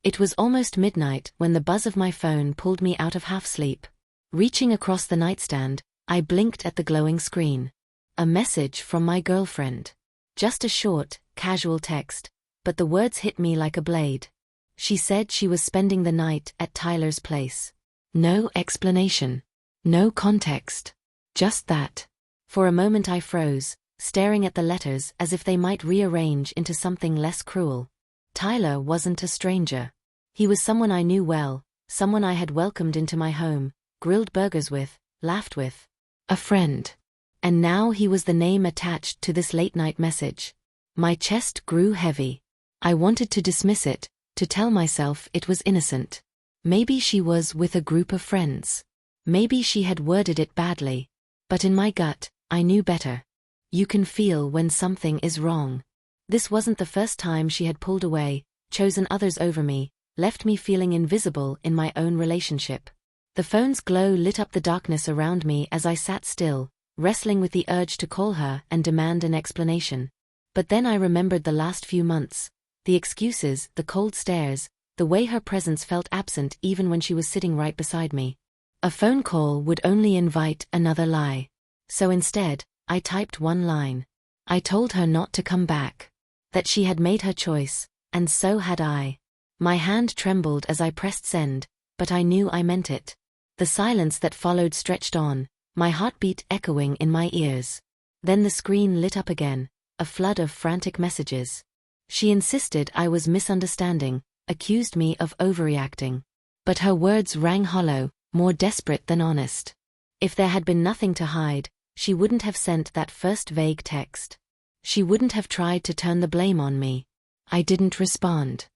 It was almost midnight when the buzz of my phone pulled me out of half-sleep. Reaching across the nightstand, I blinked at the glowing screen. A message from my girlfriend. Just a short, casual text, but the words hit me like a blade. She said she was spending the night at Tyler's place. No explanation. No context. Just that. For a moment I froze, staring at the letters as if they might rearrange into something less cruel. Tyler wasn't a stranger. He was someone I knew well, someone I had welcomed into my home, grilled burgers with, laughed with. A friend. And now he was the name attached to this late-night message. My chest grew heavy. I wanted to dismiss it, to tell myself it was innocent. Maybe she was with a group of friends. Maybe she had worded it badly. But in my gut, I knew better. You can feel when something is wrong. This wasn't the first time she had pulled away, chosen others over me, left me feeling invisible in my own relationship. The phone's glow lit up the darkness around me as I sat still, wrestling with the urge to call her and demand an explanation. But then I remembered the last few months, the excuses, the cold stares, the way her presence felt absent even when she was sitting right beside me. A phone call would only invite another lie. So instead, I typed one line. I told her not to come back. That she had made her choice, and so had I. My hand trembled as I pressed send, but I knew I meant it. The silence that followed stretched on, my heartbeat echoing in my ears. Then the screen lit up again, a flood of frantic messages. She insisted I was misunderstanding, accused me of overreacting. But her words rang hollow, more desperate than honest. If there had been nothing to hide, she wouldn't have sent that first vague text. She wouldn't have tried to turn the blame on me. I didn't respond.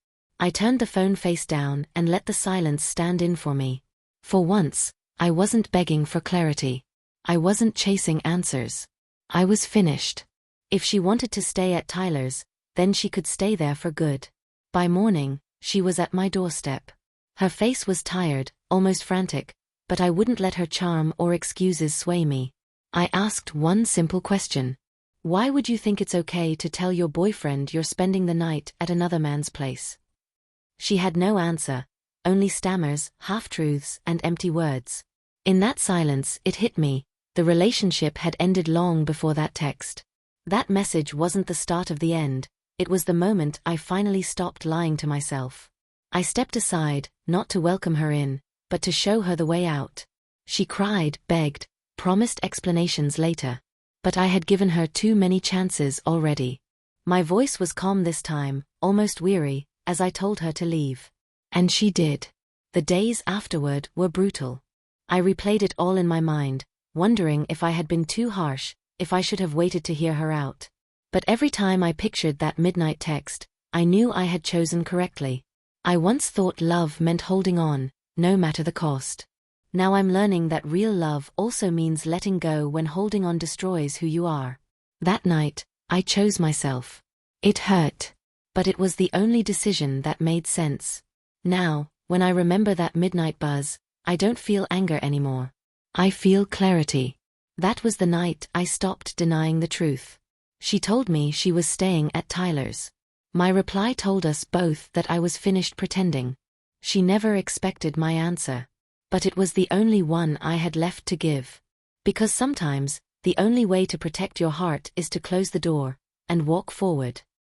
I turned the phone face down and let the silence stand in for me. For once, I wasn't begging for clarity. I wasn't chasing answers. I was finished. If she wanted to stay at Tyler's, then she could stay there for good. By morning, she was at my doorstep. Her face was tired, almost frantic, but I wouldn't let her charm or excuses sway me. I asked one simple question. Why would you think it's okay to tell your boyfriend you're spending the night at another man's place? She had no answer, only stammers, half-truths, and empty words. In that silence, it hit me. The relationship had ended long before that text. That message wasn't the start of the end, it was the moment I finally stopped lying to myself. I stepped aside, not to welcome her in, but to show her the way out. She cried, begged, promised explanations later. But I had given her too many chances already. My voice was calm this time, almost weary, as I told her to leave. And she did. The days afterward were brutal. I replayed it all in my mind, wondering if I had been too harsh, if I should have waited to hear her out. But every time I pictured that midnight text, I knew I had chosen correctly. I once thought love meant holding on, no matter the cost. Now I'm learning that real love also means letting go when holding on destroys who you are. That night, I chose myself. It hurt. But it was the only decision that made sense. Now, when I remember that midnight buzz, I don't feel anger anymore. I feel clarity. That was the night I stopped denying the truth. She told me she was staying at Tyler's. My reply told us both that I was finished pretending. She never expected my answer. But it was the only one I had left to give. Because sometimes, the only way to protect your heart is to close the door and walk forward.